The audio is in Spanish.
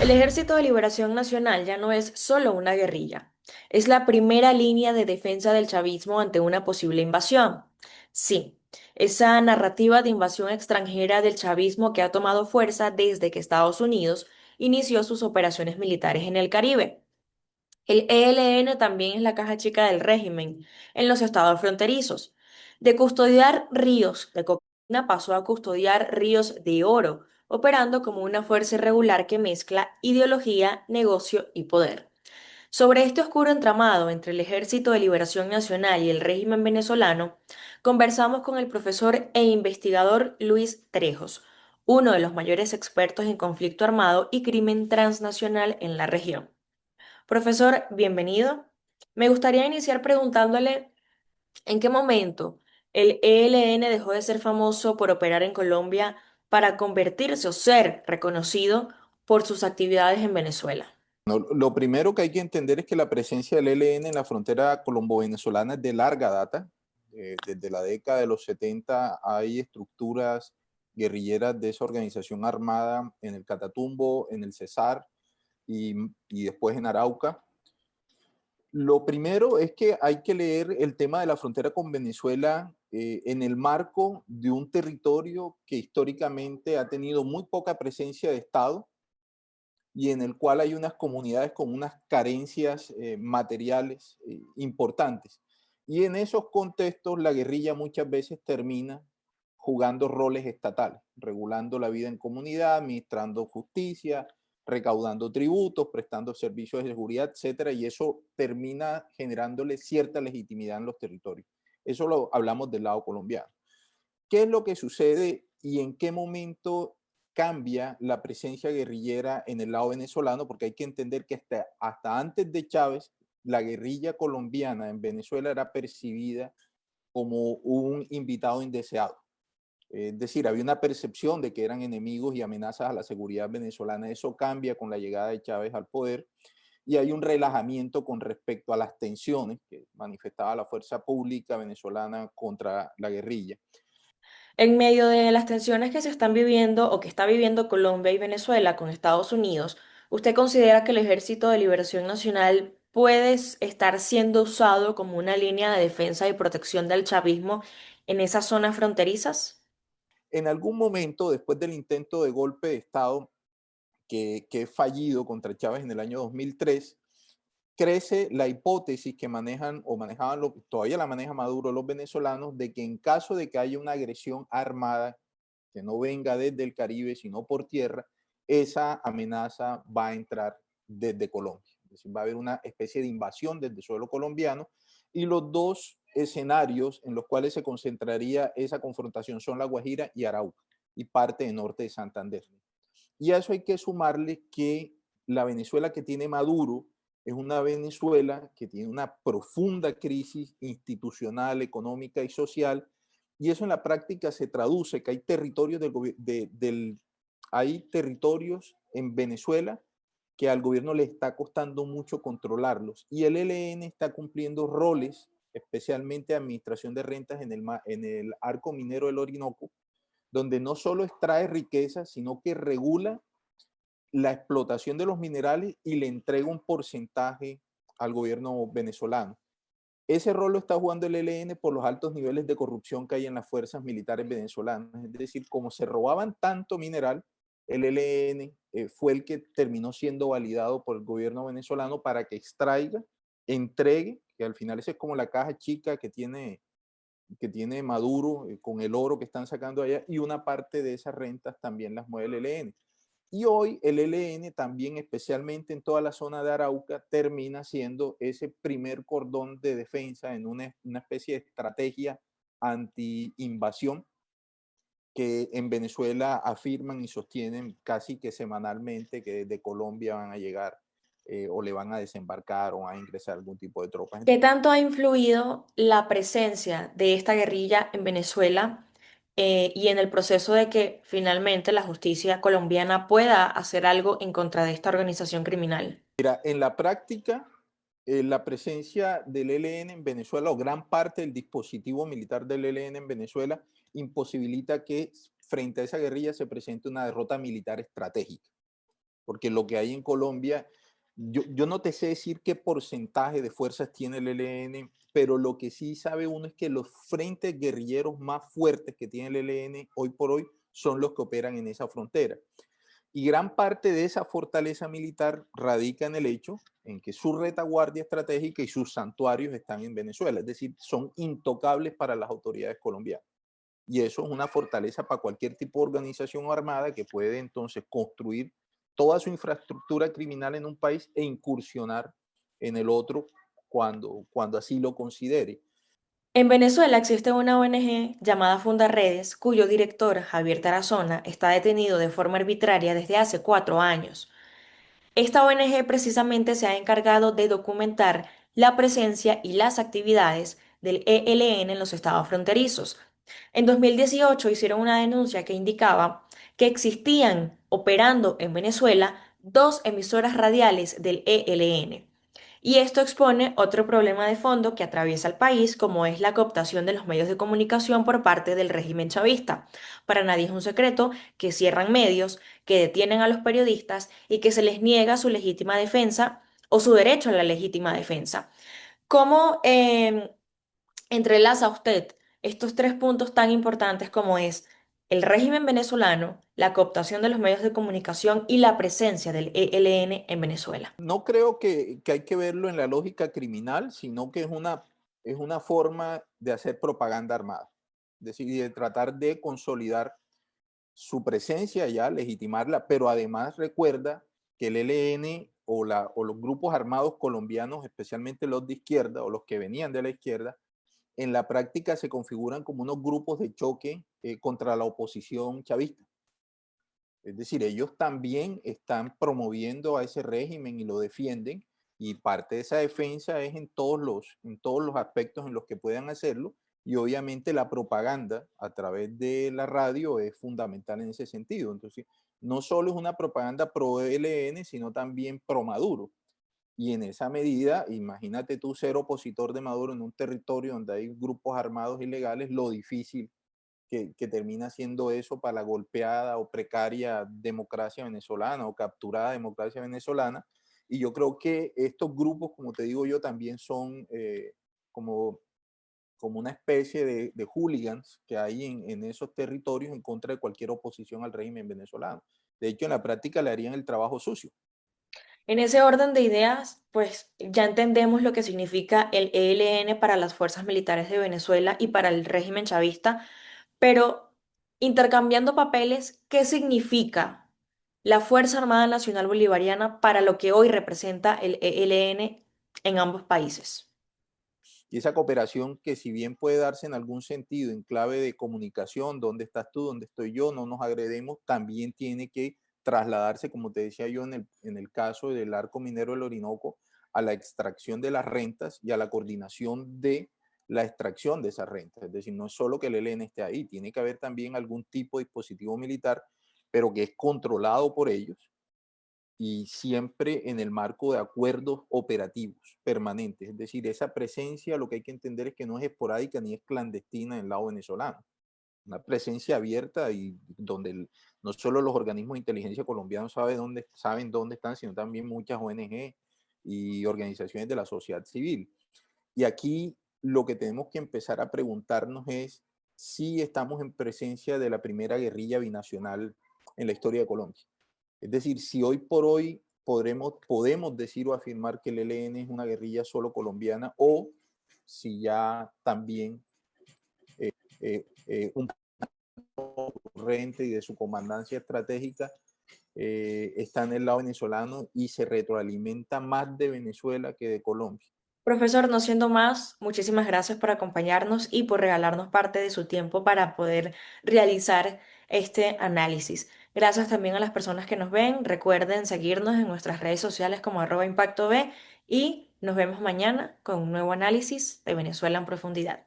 El Ejército de Liberación Nacional ya no es solo una guerrilla, es la primera línea de defensa del chavismo ante una posible invasión. Sí, esa narrativa de invasión extranjera del chavismo que ha tomado fuerza desde que Estados Unidos inició sus operaciones militares en el Caribe. El ELN también es la caja chica del régimen en los estados fronterizos. De custodiar ríos de cocaína pasó a custodiar ríos de oro, operando como una fuerza irregular que mezcla ideología, negocio y poder. Sobre este oscuro entramado entre el Ejército de Liberación Nacional y el régimen venezolano, conversamos con el profesor e investigador Luis Trejos, uno de los mayores expertos en conflicto armado y crimen transnacional en la región. Profesor, bienvenido. Me gustaría iniciar preguntándole en qué momento el ELN dejó de ser famoso por operar en Colombia para convertirse o ser reconocido por sus actividades en Venezuela. No, lo primero que hay que entender es que la presencia del ELN en la frontera colombo-venezolana es de larga data. Desde la década de los 70 hay estructuras guerrilleras de esa organización armada en el Catatumbo, en el Cesar y después en Arauca. Lo primero es que hay que leer el tema de la frontera con Venezuela en el marco de un territorio que históricamente ha tenido muy poca presencia de Estado y en el cual hay unas comunidades con unas carencias materiales importantes. Y en esos contextos la guerrilla muchas veces termina jugando roles estatales, regulando la vida en comunidad, administrando justicia, recaudando tributos, prestando servicios de seguridad, etcétera, y eso termina generándole cierta legitimidad en los territorios. Eso lo hablamos del lado colombiano. ¿Qué es lo que sucede y en qué momento cambia la presencia guerrillera en el lado venezolano? Porque hay que entender que hasta antes de Chávez, la guerrilla colombiana en Venezuela era percibida como un invitado indeseado. Es decir, había una percepción de que eran enemigos y amenazas a la seguridad venezolana. Eso cambia con la llegada de Chávez al poder y hay un relajamiento con respecto a las tensiones que manifestaba la fuerza pública venezolana contra la guerrilla. En medio de las tensiones que se están viviendo o que está viviendo Colombia y Venezuela con Estados Unidos, ¿usted considera que el Ejército de Liberación Nacional puede estar siendo usado como una línea de defensa y protección del chavismo en esas zonas fronterizas? En algún momento, después del intento de golpe de Estado que es fallido contra Chávez en el año 2003, crece la hipótesis que manejan o manejaban, todavía la maneja Maduro los venezolanos, de que en caso de que haya una agresión armada que no venga desde el Caribe, sino por tierra, esa amenaza va a entrar desde Colombia. Es decir, va a haber una especie de invasión desde suelo colombiano y los dos escenarios en los cuales se concentraría esa confrontación son La Guajira y Arauca y parte de norte de Santander. Y a eso hay que sumarle que la Venezuela que tiene Maduro es una Venezuela que tiene una profunda crisis institucional, económica y social, y eso en la práctica se traduce que hay territorios hay territorios en Venezuela que al gobierno le está costando mucho controlarlos, y el ELN está cumpliendo roles, especialmente administración de rentas en el arco minero del Orinoco, donde no solo extrae riqueza, sino que regula la explotación de los minerales y le entrega un porcentaje al gobierno venezolano. Ese rol lo está jugando el ELN por los altos niveles de corrupción que hay en las fuerzas militares venezolanas. Es decir, como se robaban tanto mineral, el ELN fue el que terminó siendo validado por el gobierno venezolano para que extraiga, entregue, que al final esa es como la caja chica que tiene Maduro con el oro que están sacando allá, y una parte de esas rentas también las mueve el ELN. Y hoy el ELN también, especialmente en toda la zona de Arauca, termina siendo ese primer cordón de defensa en una especie de estrategia anti-invasión que en Venezuela afirman y sostienen casi que semanalmente que desde Colombia van a llegar o le van a desembarcar o van a ingresar algún tipo de tropas. ¿Qué tanto ha influido la presencia de esta guerrilla en Venezuela y en el proceso de que finalmente la justicia colombiana pueda hacer algo en contra de esta organización criminal? Mira, en la práctica, la presencia del ELN en Venezuela o gran parte del dispositivo militar del ELN en Venezuela imposibilita que frente a esa guerrilla se presente una derrota militar estratégica. porque lo que hay en Colombia, yo no te sé decir qué porcentaje de fuerzas tiene el ELN, pero lo que sí sabe uno es que los frentes guerrilleros más fuertes que tiene el ELN hoy por hoy son los que operan en esa frontera. Y gran parte de esa fortaleza militar radica en el hecho en que su retaguardia estratégica y sus santuarios están en Venezuela, es decir, son intocables para las autoridades colombianas. Y eso es una fortaleza para cualquier tipo de organización armada que puede entonces construir toda su infraestructura criminal en un país e incursionar en el otro cuando así lo considere. En Venezuela existe una ONG llamada Fundaredes, cuyo director, Javier Tarazona, está detenido de forma arbitraria desde hace 4 años. Esta ONG precisamente se ha encargado de documentar la presencia y las actividades del ELN en los estados fronterizos. En 2018 hicieron una denuncia que indicaba que existían operando en Venezuela dos emisoras radiales del ELN. Y esto expone otro problema de fondo que atraviesa el país, como es la cooptación de los medios de comunicación por parte del régimen chavista. Para nadie es un secreto que cierran medios, que detienen a los periodistas y que se les niega su legítima defensa o su derecho a la legítima defensa. ¿Cómo entrelaza usted estos tres puntos tan importantes como es el régimen venezolano, la cooptación de los medios de comunicación y la presencia del ELN en Venezuela? No creo que hay que verlo en la lógica criminal, sino que es una forma de hacer propaganda armada, es decir, de tratar de consolidar su presencia ya, legitimarla, pero además recuerda que el ELN o los grupos armados colombianos, especialmente los de izquierda o los que venían de la izquierda, en la práctica se configuran como unos grupos de choque contra la oposición chavista. Es decir, ellos también están promoviendo a ese régimen y lo defienden, y parte de esa defensa es en todos los aspectos en los que puedan hacerlo, y obviamente la propaganda a través de la radio es fundamental en ese sentido. Entonces, no solo es una propaganda pro ELN, sino también pro Maduro. Y en esa medida, imagínate tú ser opositor de Maduro en un territorio donde hay grupos armados ilegales, lo difícil que termina siendo eso para la golpeada o precaria democracia venezolana o capturada democracia venezolana. Y yo creo que estos grupos, como te digo yo, también son como, como una especie de hooligans que hay en esos territorios en contra de cualquier oposición al régimen venezolano. De hecho, en la práctica le harían el trabajo sucio. En ese orden de ideas, pues ya entendemos lo que significa el ELN para las fuerzas militares de Venezuela y para el régimen chavista, pero intercambiando papeles, ¿qué significa la Fuerza Armada Nacional Bolivariana para lo que hoy representa el ELN en ambos países? Y esa cooperación que si bien puede darse en algún sentido en clave de comunicación, dónde estás tú, dónde estoy yo, no nos agredemos, también tiene que trasladarse, como te decía yo en el caso del arco minero del Orinoco, a la extracción de las rentas y a la coordinación de la extracción de esas rentas. Es decir, no es solo que el ELN esté ahí, tiene que haber también algún tipo de dispositivo militar, pero que es controlado por ellos y siempre en el marco de acuerdos operativos permanentes. Es decir, esa presencia lo que hay que entender es que no es esporádica ni es clandestina en el lado venezolano. Una presencia abierta y donde no solo los organismos de inteligencia colombianos saben dónde están, sino también muchas ONG y organizaciones de la sociedad civil. Y aquí lo que tenemos que empezar a preguntarnos es si estamos en presencia de la primera guerrilla binacional en la historia de Colombia. Es decir, si hoy por hoy podemos decir o afirmar que el ELN es una guerrilla solo colombiana o si ya también un corriente y de su comandancia estratégica está en el lado venezolano y se retroalimenta más de Venezuela que de Colombia. Profesor, no siendo más, muchísimas gracias por acompañarnos y por regalarnos parte de su tiempo para poder realizar este análisis. Gracias también a las personas que nos ven. Recuerden seguirnos en nuestras redes sociales como @ImpactoB y nos vemos mañana con un nuevo análisis de Venezuela en profundidad.